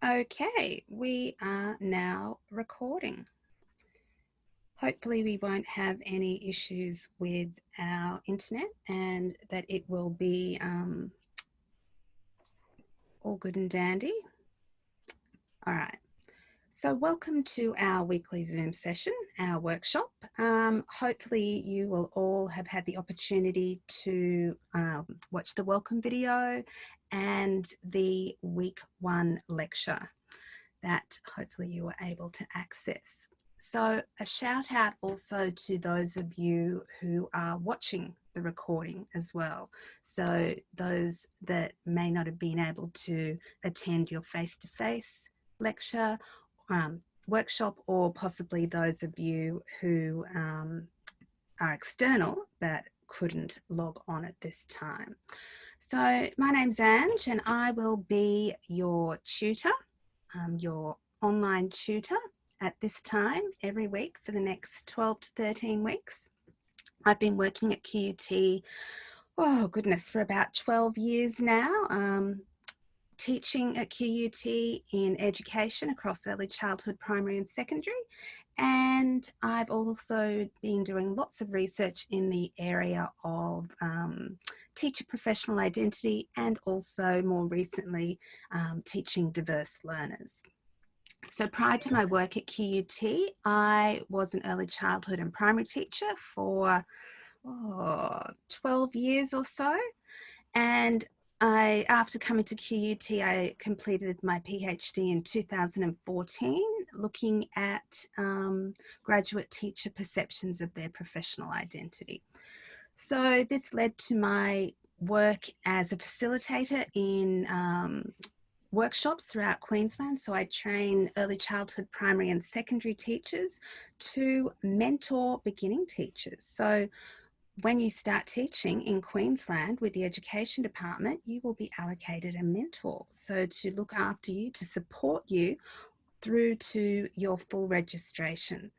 Okay, we are now recording. Hopefully we won't have any issues with our internet and that it will be all good and dandy. All right, so welcome to our weekly Zoom session, our workshop. Hopefully you will all have had the opportunity to watch the welcome video and the week 1 lecture that hopefully you were able to access. So a shout out also to those of you who are watching the recording as well. So those that may not have been able to attend your face-to-face lecture, workshop, or possibly those of you who are external but couldn't log on at this time. So my name's Ange and I will be your tutor, your online tutor at this time every week for the next 12 to 13 weeks. I've been working at QUT, oh goodness, for about 12 years now, teaching at QUT in education across early childhood, primary and secondary. And I've also been doing lots of research in the area of teacher professional identity and also more recently teaching diverse learners. So prior to my work at QUT, I was an early childhood and primary teacher for 12 years or so. And after coming to QUT, I completed my PhD in 2014, looking at graduate teacher perceptions of their professional identity. So this led to my work as a facilitator in workshops throughout Queensland. So I train early childhood, primary and secondary teachers to mentor beginning teachers. So when you start teaching in Queensland with the Education Department, you will be allocated a mentor. So to look after you, to support you through to your full registration.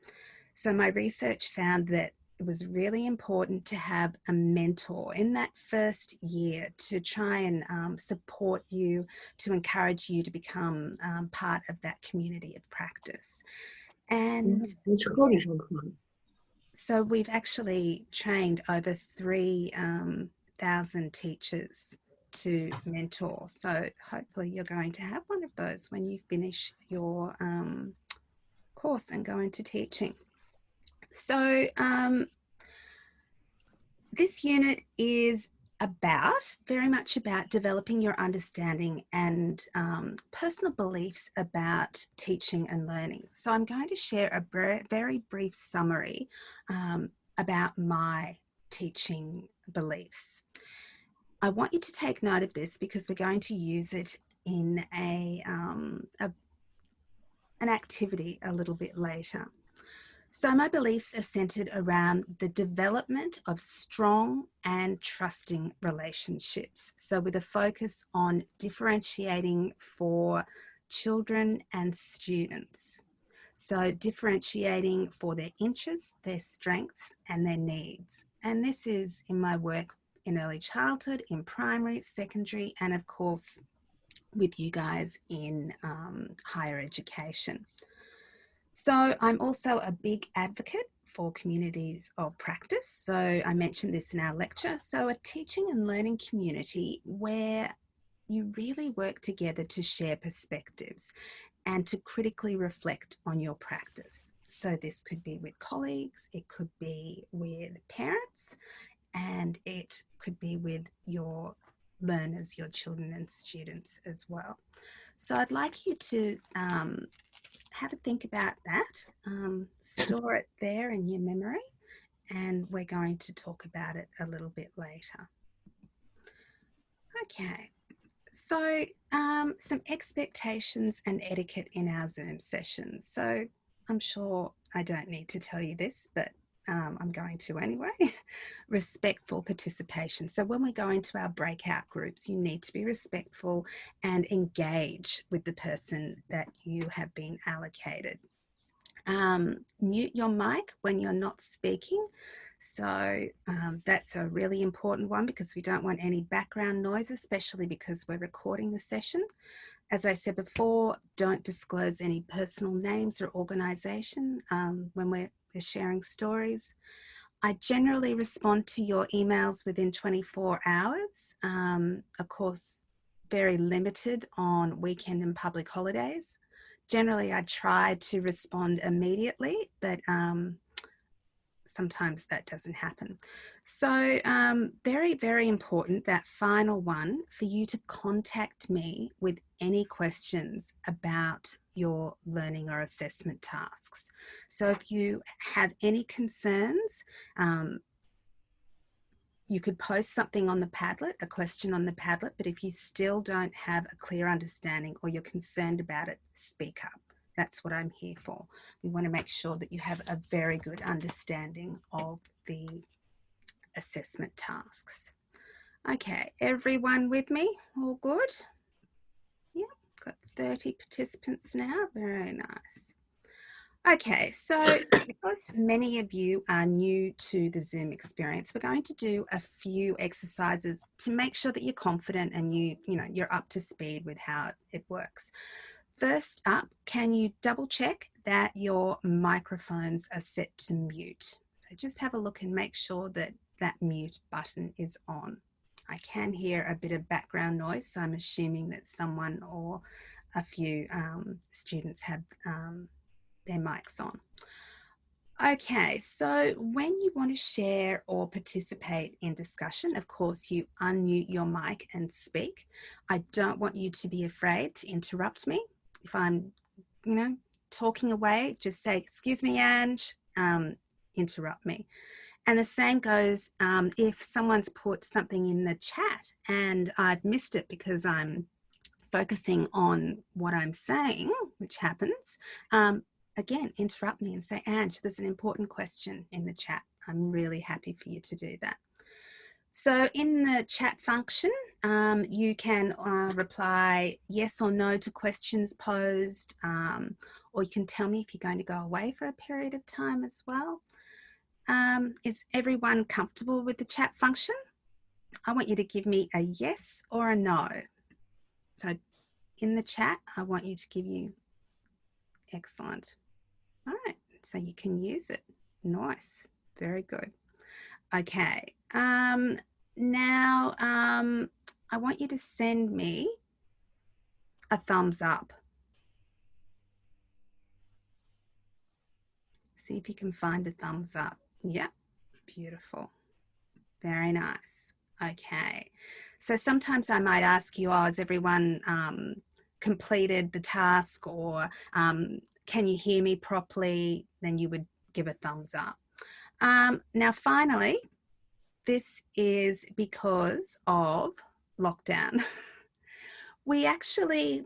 So my research found that it was really important to have a mentor in that first year to try and support you, to encourage you to become part of that community of practice. And so we've actually trained over 3,000 teachers to mentor. So hopefully you're going to have one of those when you finish your course and go into teaching. So this unit is very much about developing your understanding and personal beliefs about teaching and learning. So I'm going to share a very brief summary about my teaching beliefs. I want you to take note of this because we're going to use it in an activity a little bit later. So my beliefs are centered around the development of strong and trusting relationships. So with a focus on differentiating for children and students. So differentiating for their interests, their strengths and their needs. And this is in my work in early childhood, in primary, secondary, and of course with you guys in higher education. So I'm also a big advocate for communities of practice. So I mentioned this in our lecture. So a teaching and learning community where you really work together to share perspectives and to critically reflect on your practice. So this could be with colleagues, it could be with parents, and it could be with your learners, your children and students as well. So I'd like you to have a think about that, store it there in your memory, and we're going to talk about it a little bit later. Okay, so some expectations and etiquette in our Zoom sessions. So I'm sure I don't need to tell you this, but I'm going to anyway. Respectful participation. So when we go into our breakout groups, you need to be respectful and engage with the person that you have been allocated. Mute your mic when you're not speaking. So that's a really important one because we don't want any background noise, especially because we're recording the session. As I said before, don't disclose any personal names or organisation when we're sharing stories. I generally respond to your emails within 24 hours. Of course, very limited on weekend and public holidays. Generally, I try to respond immediately, but sometimes that doesn't happen. So very, very important, that final one, for you to contact me with any questions about your learning or assessment tasks. So if you have any concerns, you could post something on the Padlet, a question on the Padlet, but if you still don't have a clear understanding or you're concerned about it, speak up. That's what I'm here for. We want to make sure that you have a very good understanding of the assessment tasks. Okay, everyone with me? All good? Yeah, got 30 participants now. Very nice. Okay, so because many of you are new to the Zoom experience, we're going to do a few exercises to make sure that you're confident and you're up to speed with how it works. First up, can you double check that your microphones are set to mute? So just have a look and make sure that that mute button is on. I can hear a bit of background noise, so I'm assuming that someone or a few students have their mics on. Okay, so when you want to share or participate in discussion, of course, you unmute your mic and speak. I don't want you to be afraid to interrupt me. If I'm, talking away, just say, excuse me, Ange, interrupt me. And the same goes if someone's put something in the chat and I've missed it because I'm focusing on what I'm saying, which happens, again, interrupt me and say, Ange, there's an important question in the chat. I'm really happy for you to do that. So in the chat function, you can reply yes or no to questions posed, or you can tell me if you're going to go away for a period of time as well. Is everyone comfortable with the chat function? I want you to give me a yes or a no. So in the chat, I want you to give you excellent. All right, so you can use it. Nice, very good. Okay, now I want you to send me a thumbs up. See if you can find a thumbs up. Yep, beautiful. Very nice. Okay, so sometimes I might ask you, oh, has everyone completed the task, or can you hear me properly? Then you would give a thumbs up. Now, finally, this is because of lockdown. We actually,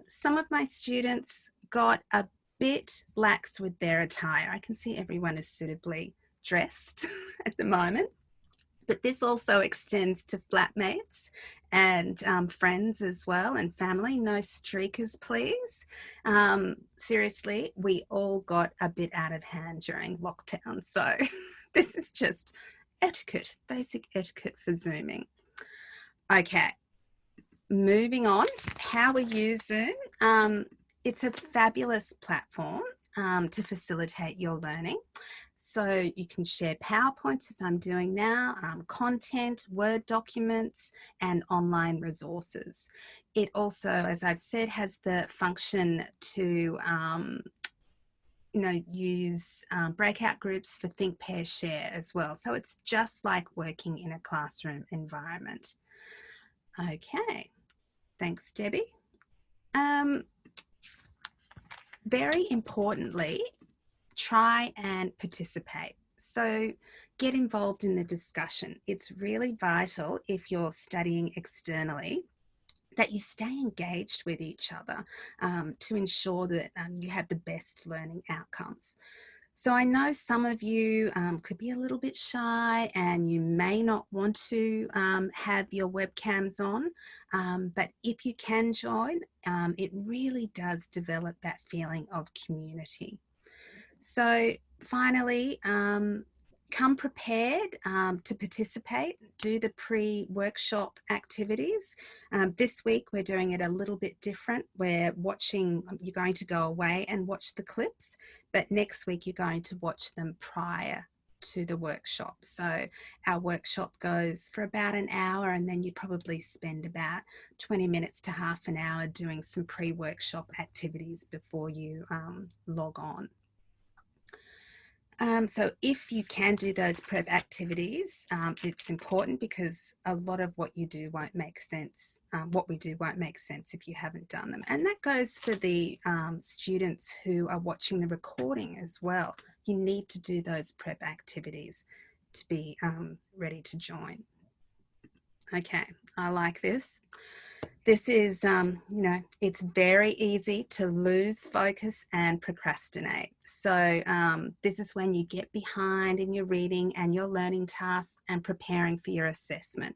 some of my students got a bit lax with their attire. I can see everyone is suitably dressed at the moment. But this also extends to flatmates and friends as well, and family. No streakers, please. Seriously, we all got a bit out of hand during lockdown. So this is just etiquette, basic etiquette for Zooming. Okay, moving on. How we use Zoom. It's a fabulous platform to facilitate your learning. So you can share PowerPoints, as I'm doing now, content, Word documents, and online resources. It also, as I've said, has the function to use breakout groups for think, pair, share as well. So it's just like working in a classroom environment. Okay, thanks, Debbie. Very importantly, try and participate. So get involved in the discussion. It's really vital, if you're studying externally, that you stay engaged with each other to ensure that you have the best learning outcomes. So I know some of you could be a little bit shy and you may not want to have your webcams on, but if you can join, it really does develop that feeling of community. So finally, come prepared to participate. Do the pre-workshop activities. This week we're doing it a little bit different. You're going to go away and watch the clips, but next week you're going to watch them prior to the workshop. So our workshop goes for about an hour, and then you probably spend about 20 minutes to half an hour doing some pre-workshop activities before you log on. So if you can do those prep activities, it's important, because a lot of what you do won't make sense. What we do won't make sense if you haven't done them. And that goes for the students who are watching the recording as well. You need to do those prep activities to be ready to join. Okay, I like this. This is, it's very easy to lose focus and procrastinate. So this is when you get behind in your reading and your learning tasks and preparing for your assessment.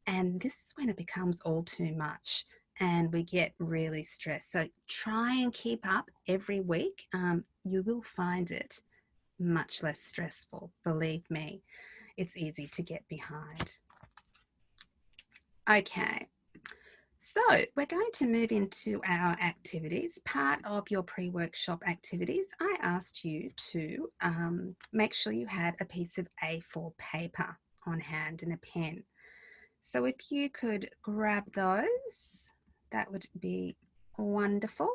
And this is when it becomes all too much and we get really stressed. So try and keep up every week. You will find it much less stressful. Believe me, it's easy to get behind. Okay. So we're going to move into our activities. Part of your pre-workshop activities, I asked you to make sure you had a piece of A4 paper on hand and a pen. So if you could grab those, that would be wonderful.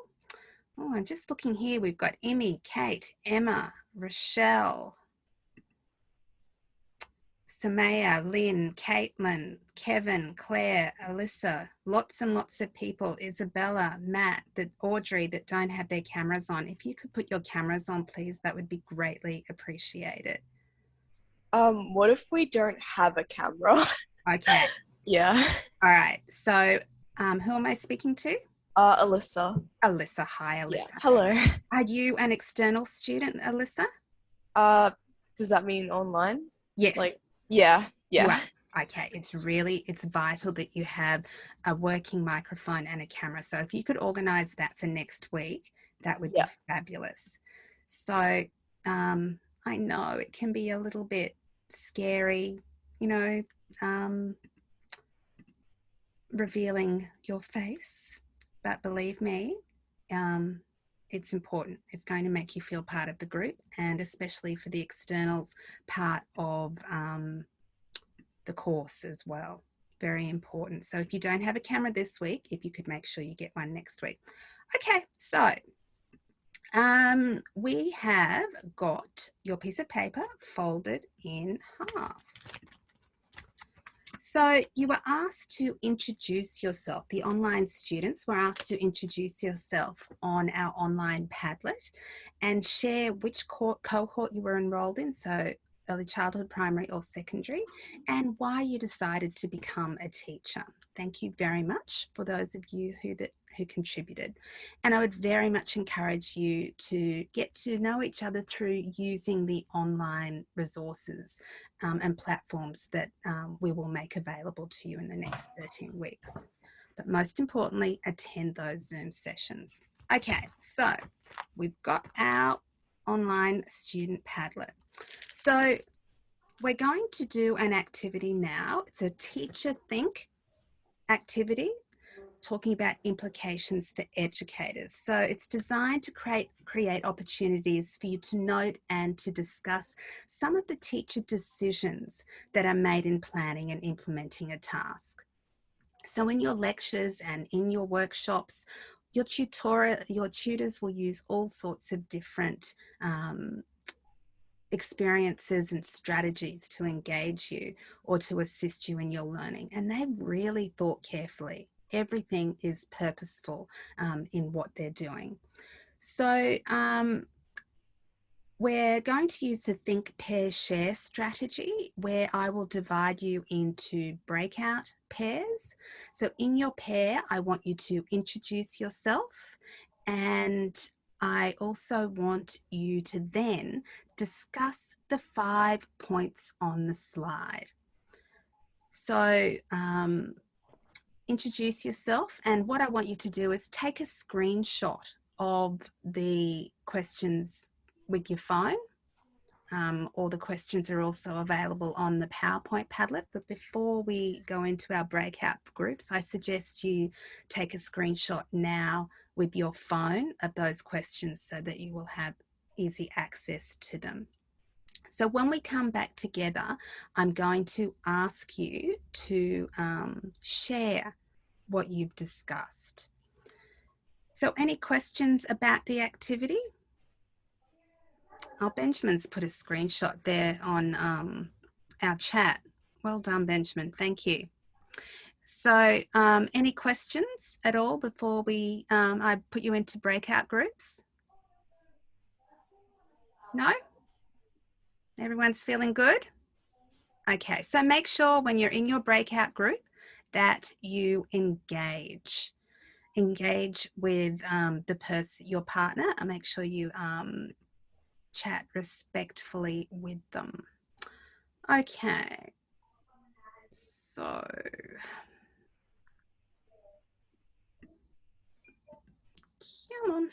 Oh, I'm just looking here. We've got Emmy, Kate, Emma, Rochelle, Samaya, Lynn, Caitlin, Kevin, Claire, Alyssa, lots and lots of people, Isabella, Matt, Audrey that don't have their cameras on. If you could put your cameras on, please, that would be greatly appreciated. What if we don't have a camera? Okay. Yeah. All right. So who am I speaking to? Alyssa. Alyssa. Hi, Alyssa. Yeah. Hello. Are you an external student, Alyssa? Does that mean online? Yes. Yeah. You are. Okay, it's vital that you have a working microphone and a camera. So if you could organise that for next week, that would be fabulous. So I know it can be a little bit scary, revealing your face, but believe me, it's important. It's going to make you feel part of the group, and especially for the externals part of the course as well. Very important. So if you don't have a camera this week, if you could make sure you get one next week. Okay, so we have got your piece of paper folded in half. So you were asked to introduce yourself. The online students were asked to introduce yourself on our online Padlet and share which cohort you were enrolled in, so early childhood, primary or secondary, and why you decided to become a teacher. Thank you very much for those of you who contributed. And I would very much encourage you to get to know each other through using the online resources and platforms that we will make available to you in the next 13 weeks. But most importantly, attend those Zoom sessions. Okay, so we've got our online student Padlet. So we're going to do an activity now. It's a Teacher Think activity, talking about implications for educators. So it's designed to create opportunities for you to note and to discuss some of the teacher decisions that are made in planning and implementing a task. So in your lectures and in your workshops, your tutors will use all sorts of different experiences and strategies to engage you or to assist you in your learning. And they've really thought carefully. Everything is purposeful in what they're doing. So we're going to use the Think, Pair, Share strategy, where I will divide you into breakout pairs. So in your pair, I want you to introduce yourself, and I also want you to then discuss the 5 points on the slide. So introduce yourself, and what I want you to do is take a screenshot of the questions with your phone, All the questions are also available on the PowerPoint Padlet. But before we go into our breakout groups, I suggest you take a screenshot now with your phone of those questions so that you will have easy access to them. So when we come back together, I'm going to ask you to share what you've discussed. So any questions about the activity? Oh, Benjamin's put a screenshot there on our chat. Well done, Benjamin. Thank you. So any questions at all before I put you into breakout groups? No? Everyone's feeling good? Okay, so make sure when you're in your breakout group that you engage. Engage with your partner, and make sure you chat respectfully with them. Okay, so come on.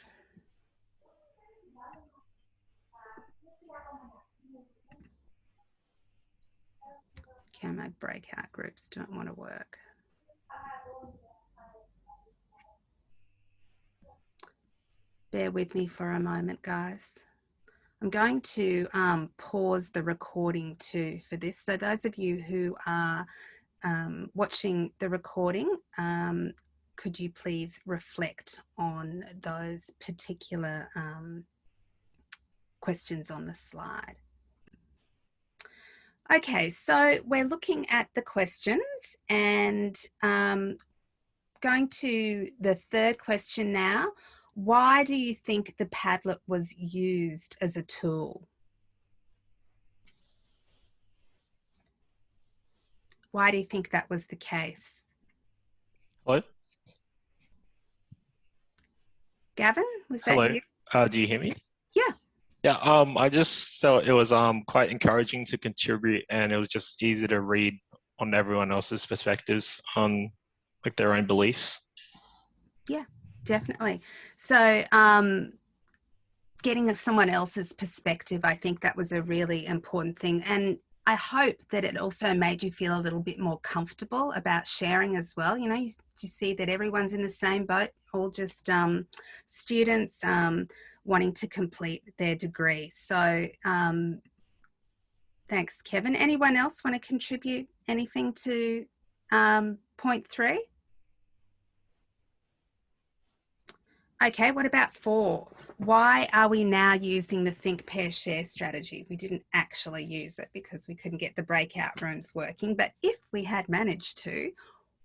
Okay, my breakout groups don't want to work. Bear with me for a moment, guys. I'm going to pause the recording too for this. So those of you who are watching the recording, could you please reflect on those particular questions on the slide? Okay, so we're looking at the questions and going to the third question now. Why do you think the Padlet was used as a tool? Why do you think that was the case? Hello? Gavin, was that Hello. you? Do you hear me? Yeah. Yeah, I just felt it was quite encouraging to contribute, and it was just easy to read on everyone else's perspectives on like their own beliefs. Yeah, definitely. So getting someone else's perspective, I think that was a really important thing. And I hope that it also made you feel a little bit more comfortable about sharing as well. You know, you see that everyone's in the same boat, all just students wanting to complete their degree. So thanks, Kevin. Anyone else want to contribute anything to point 3? Okay, what about 4? Why are we now using the think, pair, share strategy? We didn't actually use it because we couldn't get the breakout rooms working. But if we had managed to,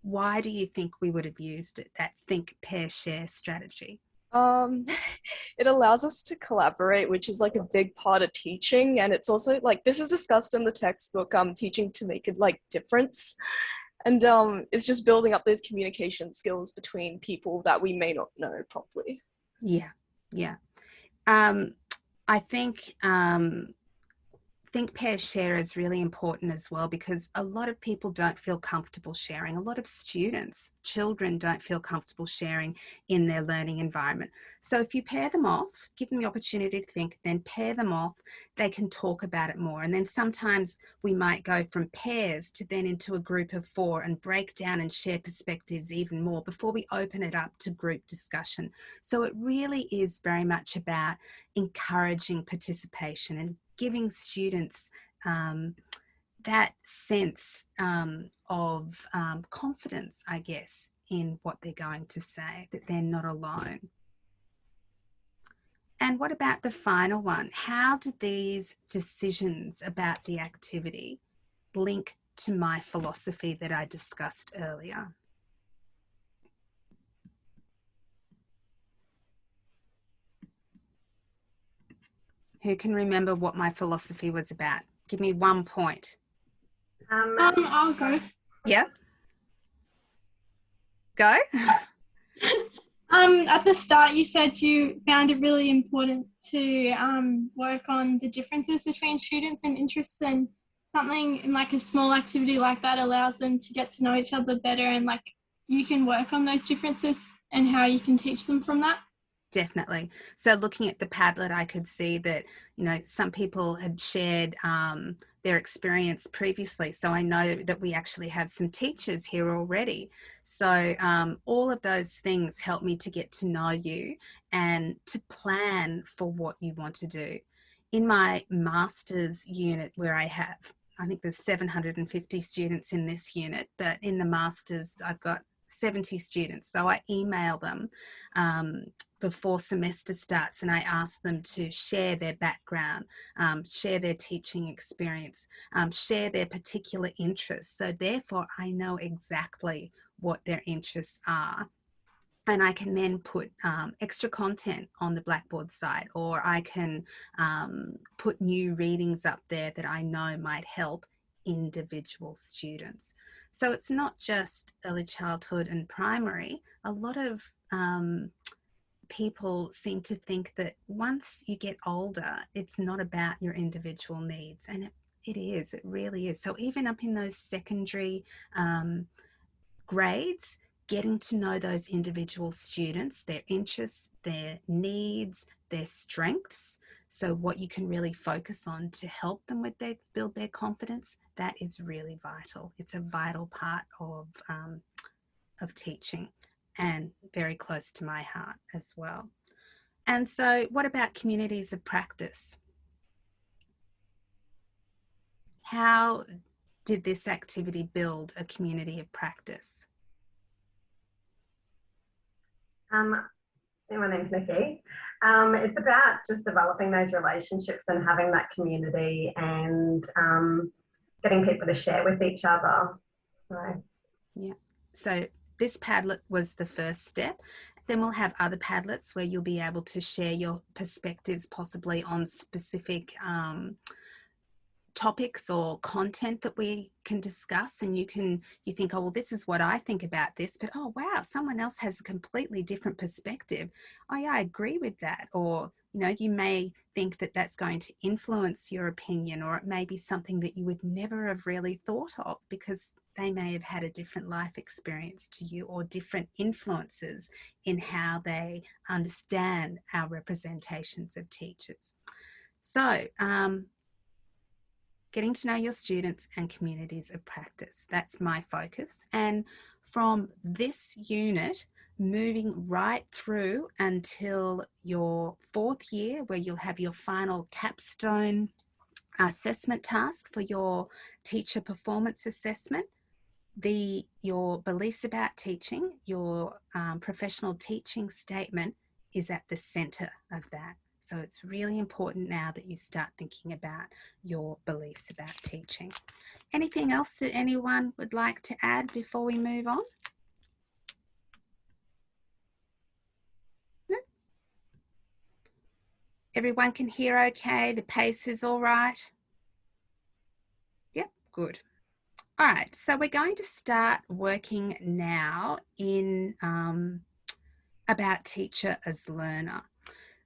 why do you think we would have used it, that think, pair, share strategy? It allows us to collaborate, which is like a big part of teaching. And it's also like, this is discussed in the textbook, teaching to make a like difference. And it's just building up those communication skills between people that we may not know properly. Yeah. I think think, pair, share is really important as well, because a lot of people don't feel comfortable sharing. A lot of students, children don't feel comfortable sharing in their learning environment. So if you pair them off, give them the opportunity to think, then pair them off, they can talk about it more. And then sometimes we might go from pairs to then into a group of 4 and break down and share perspectives even more before we open it up to group discussion. So it really is very much about encouraging participation and giving students that sense of confidence, I guess, in what they're going to say, that they're not alone. And what about the final one? How do these decisions about the activity link to my philosophy that I discussed earlier? Who can remember what my philosophy was about? Give me 1 point. I'll go. Yeah. Go. At the start, you said you found it really important to work on the differences between students and interests, and something in like a small activity like that allows them to get to know each other better, and like you can work on those differences and how you can teach them from that. Definitely. So looking at the Padlet, I could see that, you know, some people had shared their experience previously. So I know that we actually have some teachers here already. So all of those things help me to get to know you and to plan for what you want to do. In my master's unit, where I think there's 750 students in this unit, but in the master's, I've got 70 students. So I email them before semester starts, and I ask them to share their background, share their teaching experience, share their particular interests. So therefore, I know exactly what their interests are. And I can then put extra content on the Blackboard site, or I can put new readings up there that I know might help individual students. So it's not just early childhood and primary. A lot of people seem to think that once you get older, it's not about your individual needs. And it is, it really is. So even up in those secondary grades, getting to know those individual students, their interests, their needs, their strengths. So what you can really focus on to help them with build their confidence, that is really vital. It's a vital part of teaching, and very close to my heart as well. And so what about communities of practice? How did this activity build a community of practice? My name's Nikki. It's about just developing those relationships and having that community, and getting people to share with each other. So. Yeah. So this Padlet was the first step. Then we'll have other Padlets where you'll be able to share your perspectives, possibly on specific topics or content that we can discuss, and you think, oh well, this is what I think about this, but oh wow, someone else has a completely different perspective. Oh yeah, I agree with that. Or you know, you may think that that's going to influence your opinion, or it may be something that you would never have really thought of because they may have had a different life experience to you, or different influences in how they understand our representations of teachers. So getting to know your students and communities of practice. That's my focus. And from this unit, moving right through until your fourth year, where you'll have your final capstone assessment task for your teacher performance assessment, your beliefs about teaching, your professional teaching statement is at the centre of that. So it's really important now that you start thinking about your beliefs about teaching. Anything else that anyone would like to add before we move on? No? Everyone can hear okay? The pace is all right? Yep, good. All right, so we're going to start working now in about teacher as learner.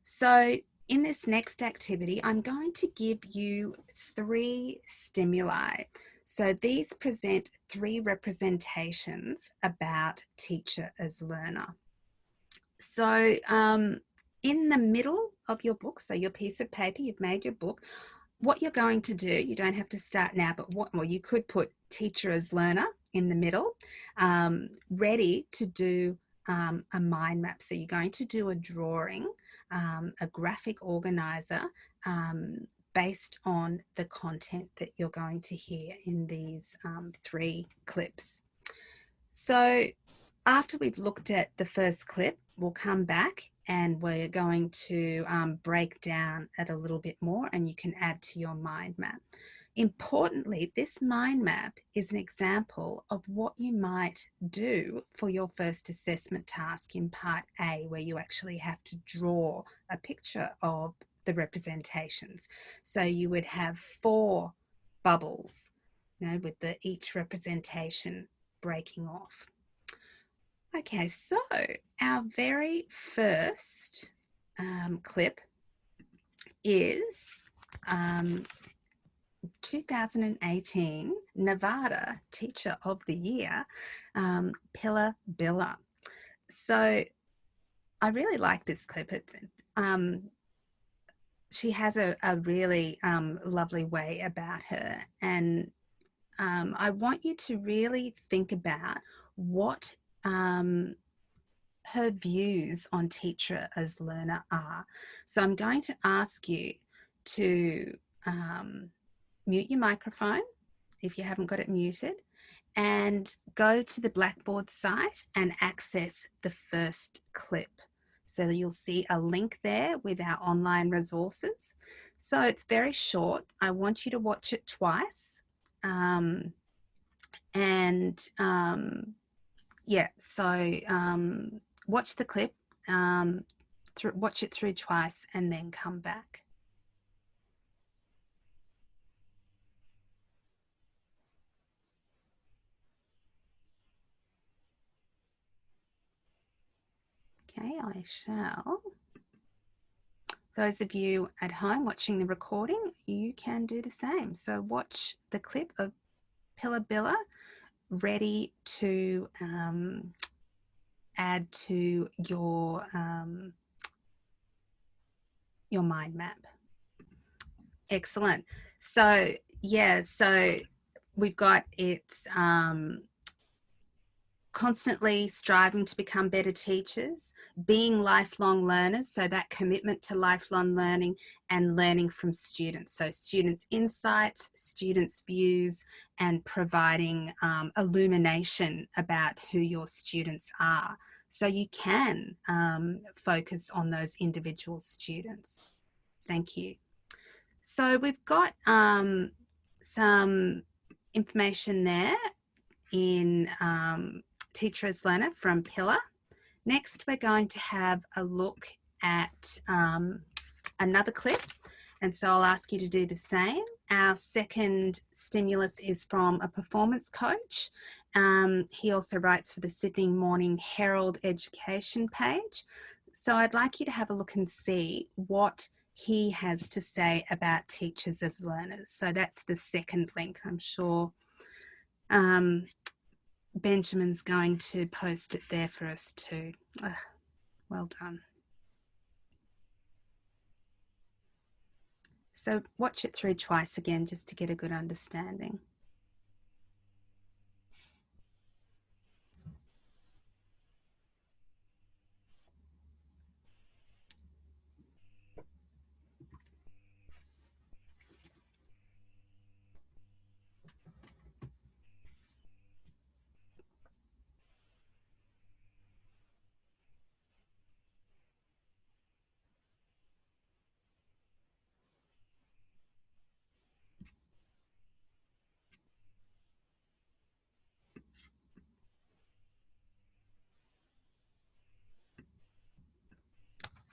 So in this next activity, I'm going to give you 3 stimuli. So these present 3 representations about teacher as learner. So in the middle of your book, so your piece of paper, you've made your book, what you're going to do, you don't have to start now, but well, you could put teacher as learner in the middle, ready to do a mind map. So you're going to do a drawing, a graphic organizer based on the content that you're going to hear in these 3 clips. So after we've looked at the first clip, we'll come back and we're going to break down it a little bit more, and you can add to your mind map. Importantly, this mind map is an example of what you might do for your first assessment task in part A, where you actually have to draw a picture of the representations. So you would have 4 bubbles, you know, with each representation breaking off. Okay, so our very first clip is 2018 Nevada Teacher of the Year, Pilla Billa. So I really like this clip. It's she has a really lovely way about her, and I want you to really think about what her views on teacher as learner are. So I'm going to ask you to mute your microphone if you haven't got it muted, and go to the Blackboard site and access the first clip. So you'll see a link there with our online resources. So it's very short. I want you to watch it twice. Watch the clip, watch it through twice, and then come back. Okay, I shall. Those of you at home watching the recording, you can do the same. So watch the clip of Pilabilla ready to add to your mind map. Excellent. So yeah, so we've got it's constantly striving to become better teachers, being lifelong learners, so that commitment to lifelong learning, and learning from students. So students' insights, students' views, and providing illumination about who your students are. So you can focus on those individual students. Thank you. So we've got some information there in Teacher as Learner from Pillar. Next, we're going to have a look at another clip, and so I'll ask you to do the same. Our second stimulus is from a performance coach. He also writes for the Sydney Morning Herald education page. So I'd like you to have a look and see what he has to say about teachers as learners. So that's the second link. I'm sure Benjamin's going to post it there for us too. Well done. So watch it through twice again just to get a good understanding.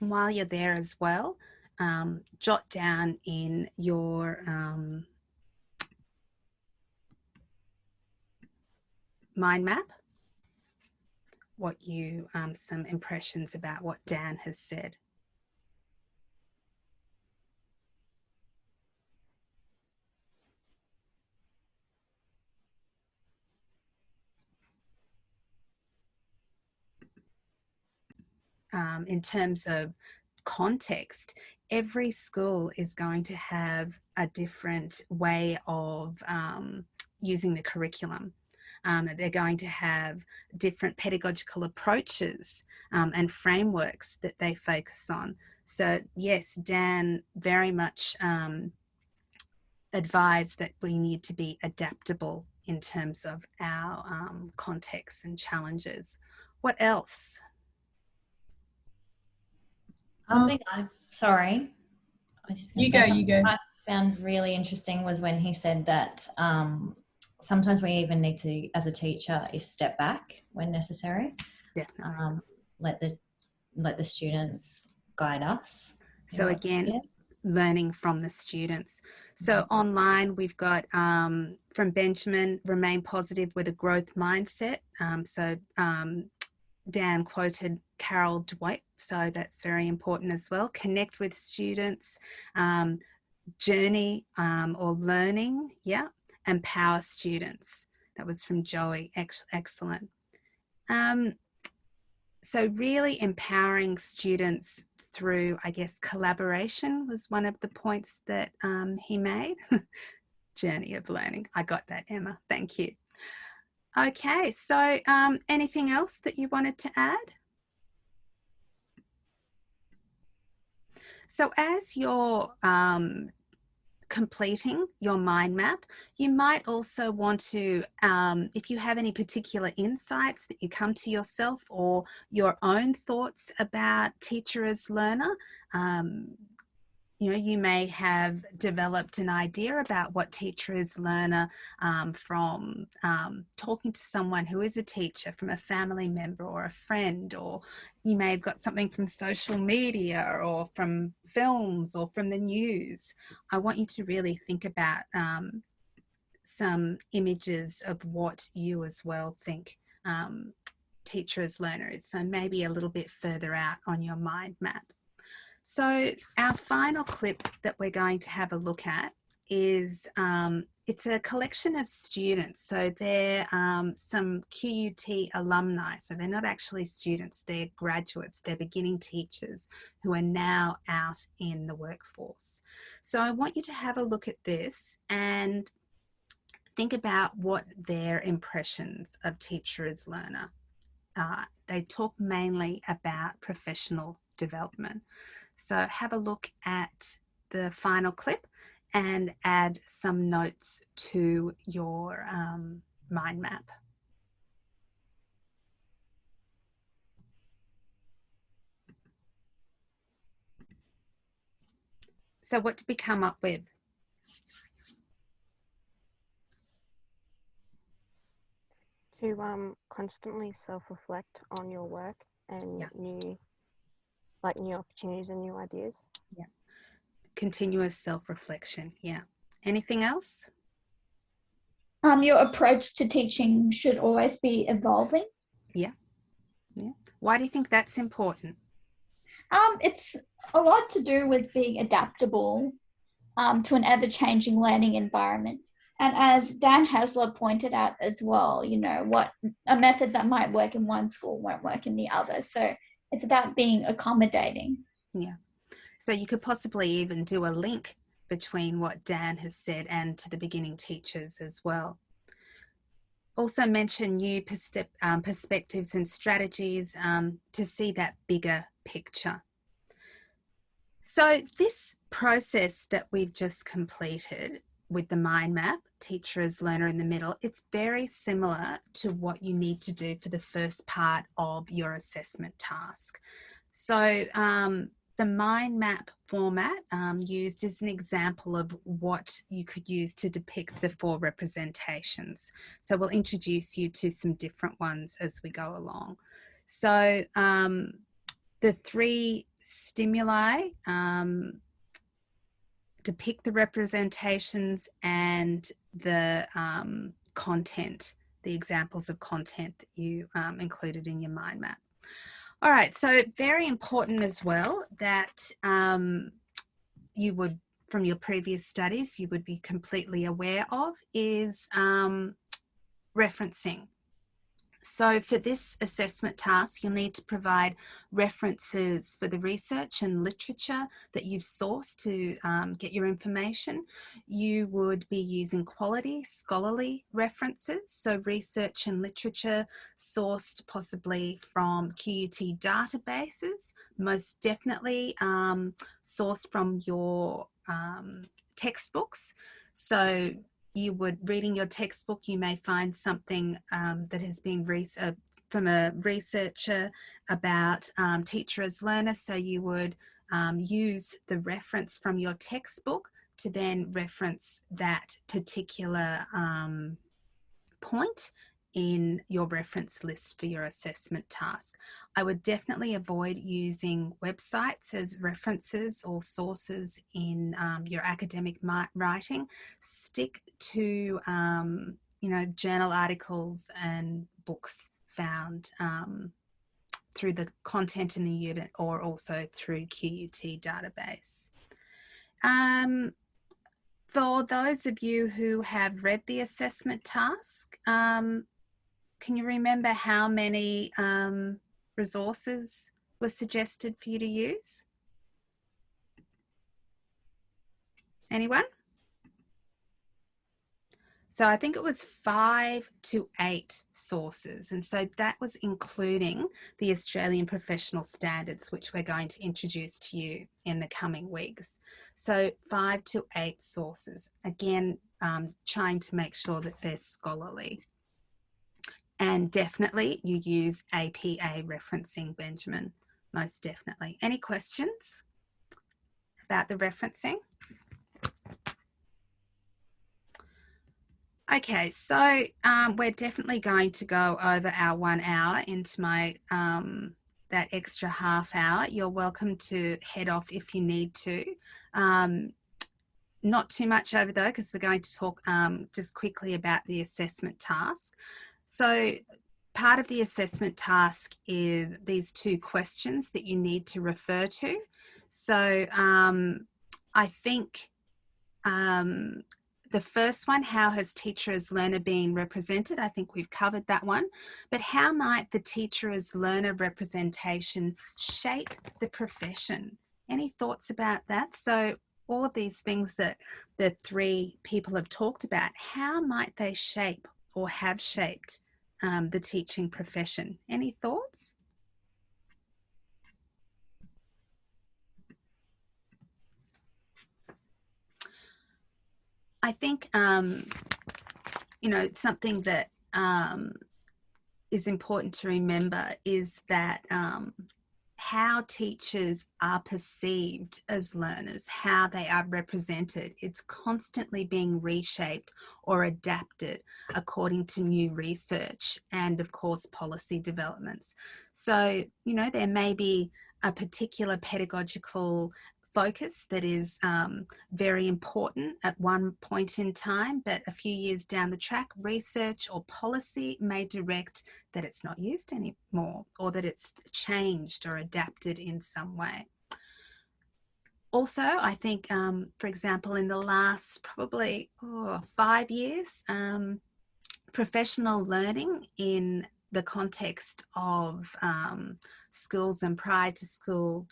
While you're there as well, jot down in your mind map what you some impressions about what Dan has said. In terms of context, every school is going to have a different way of using the curriculum. They're going to have different pedagogical approaches and frameworks that they focus on. So yes, Dan very much advised that we need to be adaptable in terms of our contexts and challenges. What else? Something You go. I found really interesting was when he said that sometimes we even need to, as a teacher, is step back when necessary. Definitely. Let the students guide us. So again, learning from the students. So online, we've got from Benjamin, remain positive with a growth mindset. Dan quoted Carol Dweck, so that's very important as well. Connect with students, journey or learning, empower students. That was from Joey, excellent. So really empowering students through, I guess, collaboration was one of the points that he made. Journey of learning. I got that, Emma. Thank you. Okay, so anything else that you wanted to add? So as you're completing your mind map, you might also want to, if you have any particular insights that you come to yourself or your own thoughts about teacher as learner, you know, you may have developed an idea about what teacher as learner from talking to someone who is a teacher, from a family member or a friend, or you may have got something from social media or from films or from the news. I want you to really think about some images of what you as well think teacher as learner is. So maybe a little bit further out on your mind map. So our final clip that we're going to have a look at is, it's a collection of students. So they're some QUT alumni. So they're not actually students, they're graduates, they're beginning teachers who are now out in the workforce. So I want you to have a look at this and think about what their impressions of teacher as learner are. They talk mainly about professional development. So have a look at the final clip and add some notes to your mind map. So what did we come up with? To constantly self-reflect on your work and Yeah. new opportunities and new ideas. Yeah. Continuous self-reflection. Yeah. Anything else? Your approach to teaching should always be evolving. Yeah. Yeah. Why do you think that's important? It's a lot to do with being adaptable to an ever-changing learning environment. And as Dan Hasler pointed out as well, you know, what a method that might work in one school won't work in the other. So it's about being accommodating. Yeah. So you could possibly even do a link between what Dan has said and to the beginning teachers as well. Also mention new perspectives and strategies to see that bigger picture. So this process that we've just completed with the mind map, teacher as learner in the middle, it's very similar to what you need to do for the first part of your assessment task. So the mind map format used as an example of what you could use to depict the 4 representations. So we'll introduce you to some different ones as we go along. So the 3 stimuli depict the representations and the content, the examples of content that you included in your mind map. All right, so very important as well that you would, from your previous studies, you would be completely aware of is referencing. So for this assessment task, you'll need to provide references for the research and literature that you've sourced to get your information. You would be using quality scholarly references, so research and literature sourced possibly from QUT databases, most definitely sourced from your textbooks. So you would, reading your textbook, you may find something that has been from a researcher about teacher as learner. So you would use the reference from your textbook to then reference that particular point in your reference list for your assessment task. I would definitely avoid using websites as references or sources in your academic writing. Stick to, you know, journal articles and books found through the content in the unit or also through QUT database. For those of you who have read the assessment task, can you remember how many resources were suggested for you to use? Anyone? So I think it was 5 to 8 sources. And so that was including the Australian Professional Standards, which we're going to introduce to you in the coming weeks. So 5 to 8 sources, again, trying to make sure that they're scholarly. And definitely you use APA referencing, Benjamin, most definitely. Any questions about the referencing? Okay, so we're definitely going to go over our 1 hour into my that extra half hour. You're welcome to head off if you need to. Not too much over though, because we're going to talk just quickly about the assessment task. So part of the assessment task is these 2 questions that you need to refer to. So I think the first one, how has teacher as learner been represented? I think we've covered that one. But how might the teacher as learner representation shape the profession? Any thoughts about that? So all of these things that the 3 people have talked about, how might they shape or have shaped the teaching profession? Any thoughts? I think, you know, something that is important to remember is that how teachers are perceived as learners, how they are represented, it's constantly being reshaped or adapted according to new research and, of course, policy developments. So, you know, there may be a particular pedagogical focus that is very important at one point in time, but a few years down the track, research or policy may direct that it's not used anymore, or that it's changed or adapted in some way. Also, I think, for example, in the last probably 5 years, professional learning in the context of schools and prior to school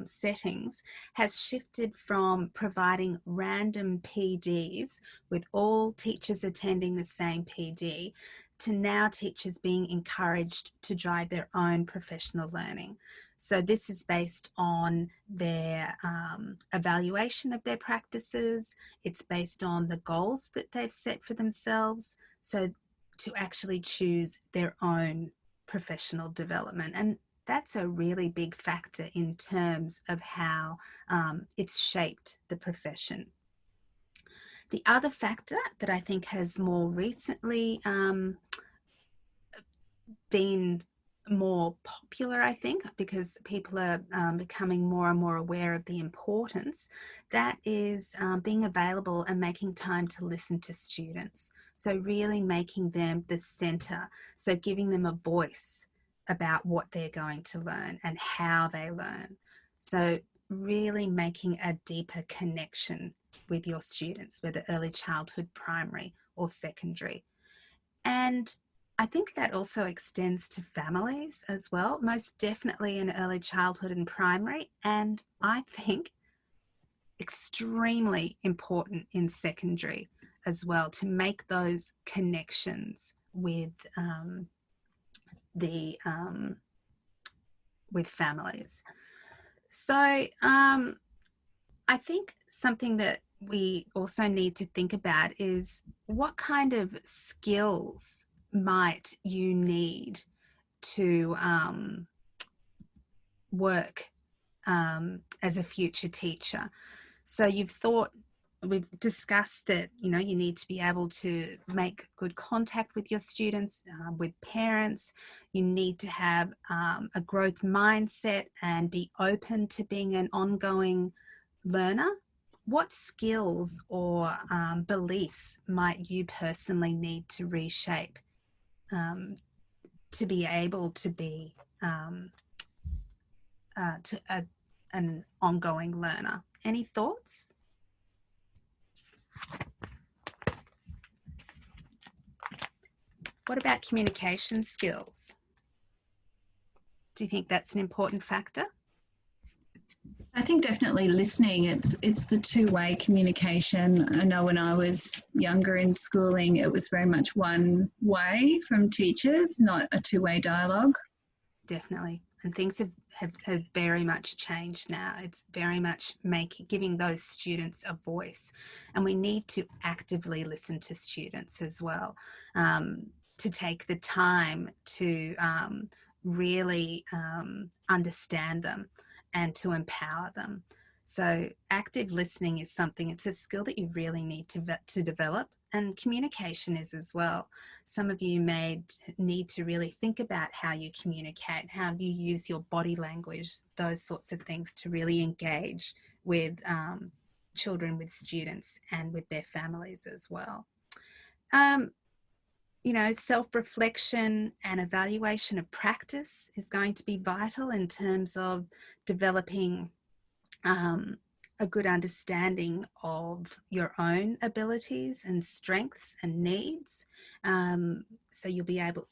settings has shifted from providing random PDs with all teachers attending the same PD to now teachers being encouraged to drive their own professional learning. So this is based on their evaluation of their practices. It's based on the goals that they've set for themselves. So to actually choose their own professional development. And that's a really big factor in terms of how it's shaped the profession. The other factor that I think has more recently been more popular, I think, because people are becoming more and more aware of the importance, that is being available and making time to listen to students. So really making them the center, so giving them a voice about what they're going to learn and how they learn. So really making a deeper connection with your students, whether early childhood, primary or secondary. And I think that also extends to families as well, most definitely in early childhood and primary, and I think extremely important in secondary as well, to make those connections with with families. So I think something that we also need to think about is what kind of skills might you need to work as a future teacher. So we've discussed that, you know, you need to be able to make good contact with your students, with parents. You need to have a growth mindset and be open to being an ongoing learner. What skills or beliefs might you personally need to reshape to be able to be an ongoing learner? Any thoughts? What about communication skills? Do you think that's an important factor? I think definitely listening. It's the two-way communication. I know when I was younger in schooling, it was very much one way from teachers, not a two-way dialogue. Definitely. And things have very much changed now. It's very much giving those students a voice. And we need to actively listen to students as well, to take the time to really understand them and to empower them. So active listening is something, it's a skill that you really need to develop, and communication is as well. Some of you may need to really think about how you communicate, how you use your body language, those sorts of things to really engage with children, with students, and with their families as well. You know, self-reflection and evaluation of practice is going to be vital in terms of developing a good understanding of your own abilities and strengths and needs. So you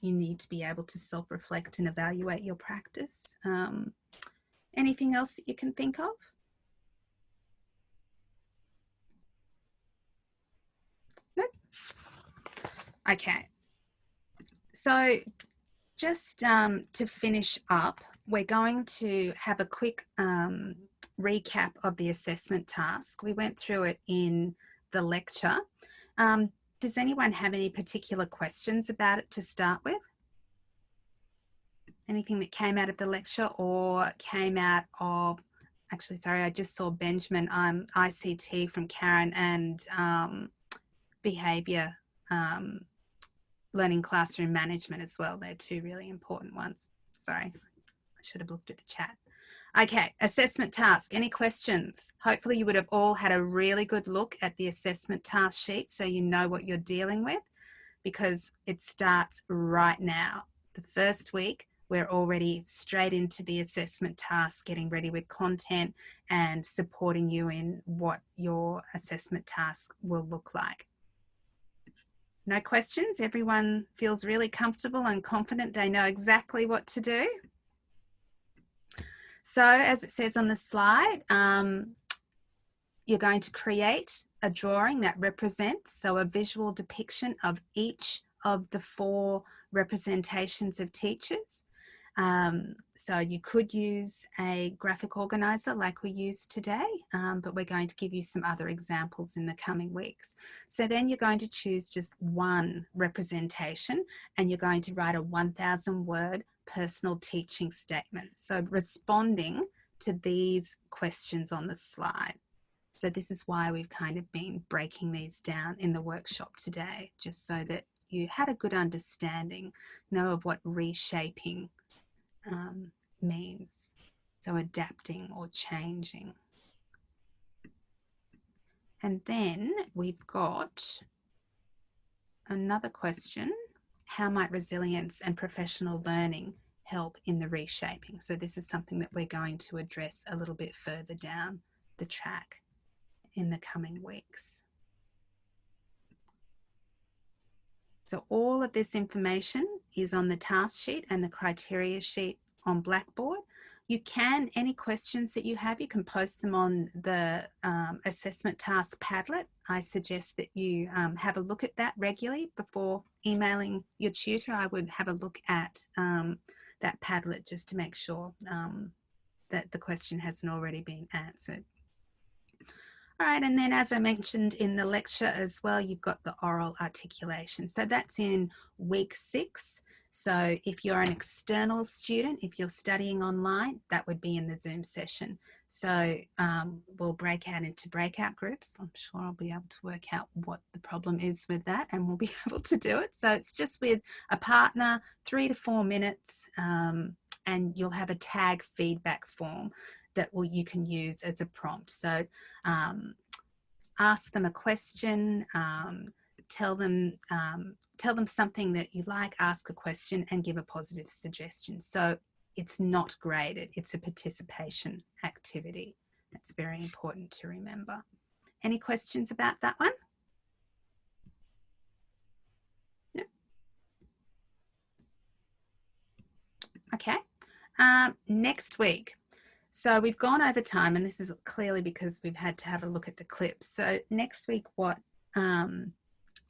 need to be able to self-reflect and evaluate your practice. Anything else that you can think of? Nope. Okay. So just to finish up, we're going to have a quick recap of the assessment task. We went through it in the lecture. Does anyone have any particular questions about it to start with? Anything that came out of the lecture or came out of, actually, sorry, I just saw Benjamin, ICT from Karen, and behaviour, learning classroom management as well. They're two really important ones. Sorry, I should have looked at the chat. Okay, assessment task. Any questions? Hopefully you would have all had a really good look at the assessment task sheet so you know what you're dealing with, because it starts right now. The first week, we're already straight into the assessment task, getting ready with content and supporting you in what your assessment task will look like. No questions? Everyone feels really comfortable and confident they know exactly what to do? So as it says on the slide, you're going to create a drawing that represents, so a visual depiction of each of the 4 representations of teachers. So you could use a graphic organizer like we used today, but we're going to give you some other examples in the coming weeks. So then you're going to choose just one representation and you're going to write a 1,000-word personal teaching statement. So responding to these questions on the slide. So this is why we've kind of been breaking these down in the workshop today, just so that you had a good understanding, know of what reshaping means. So adapting or changing. And then we've got another question. How might resilience and professional learning help in the reshaping? So this is something that we're going to address a little bit further down the track in the coming weeks. So all of this information is on the task sheet and the criteria sheet on Blackboard. You can, any questions that you have, you can post them on the assessment task Padlet. I suggest that you have a look at that regularly before emailing your tutor. I would have a look at that Padlet just to make sure that the question hasn't already been answered. All right, and then as I mentioned in the lecture as well, you've got the oral articulation. So that's in week 6. So if you're an external student, if you're studying online, that would be in the Zoom session. So we'll break out into breakout groups. I'm sure I'll be able to work out what the problem is with that and we'll be able to do it. So it's just with a partner, 3 to 4 minutes, and you'll have a tag feedback form that you can use as a prompt. So ask them a question, tell them something that you like, ask a question and give a positive suggestion. So it's not graded, it's a participation activity. That's very important to remember. Any questions about that one? No? Okay. Next week. So we've gone over time, and this is clearly because we've had to have a look at the clips. So next week, what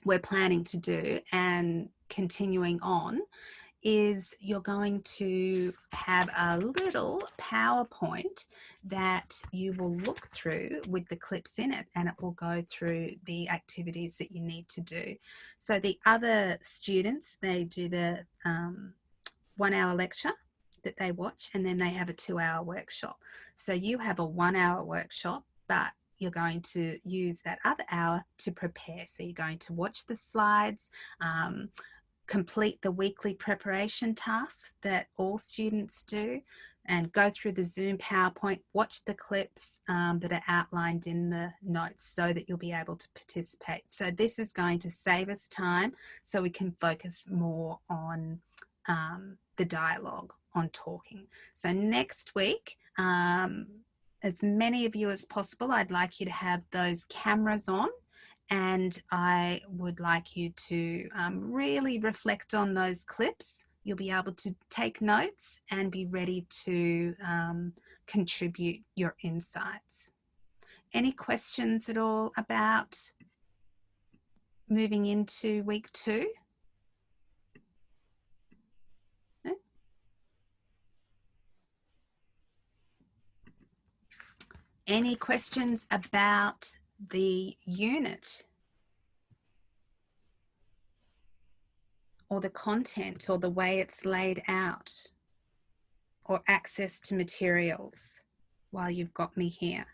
we're planning to do and continuing on is you're going to have a little PowerPoint that you will look through with the clips in it, and it will go through the activities that you need to do. So the other students, they do the 1 hour lecture that they watch, and then they have a 2 hour workshop. So you have a 1 hour workshop, but you're going to use that other hour to prepare. So you're going to watch the slides, complete the weekly preparation tasks that all students do, and go through the Zoom PowerPoint, watch the clips that are outlined in the notes so that you'll be able to participate. So this is going to save us time so we can focus more on the dialogue, on talking. So next week, as many of you as possible, I'd like you to have those cameras on, and I would like you to really reflect on those clips. You'll be able to take notes and be ready to contribute your insights. Any questions at all about moving into week 2? No? Any questions about the unit or the content or the way it's laid out or access to materials while you've got me here?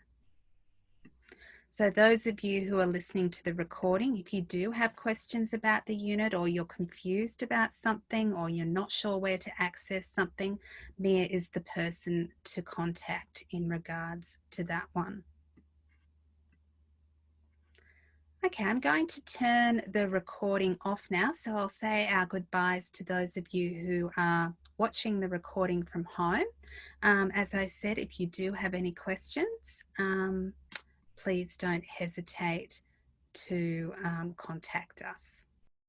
So those of you who are listening to the recording, if you do have questions about the unit, or you're confused about something, or you're not sure where to access something, Mia is the person to contact in regards to that one. Okay, I'm going to turn the recording off now, so I'll say our goodbyes to those of you who are watching the recording from home. As I said, if you do have any questions, please don't hesitate to contact us.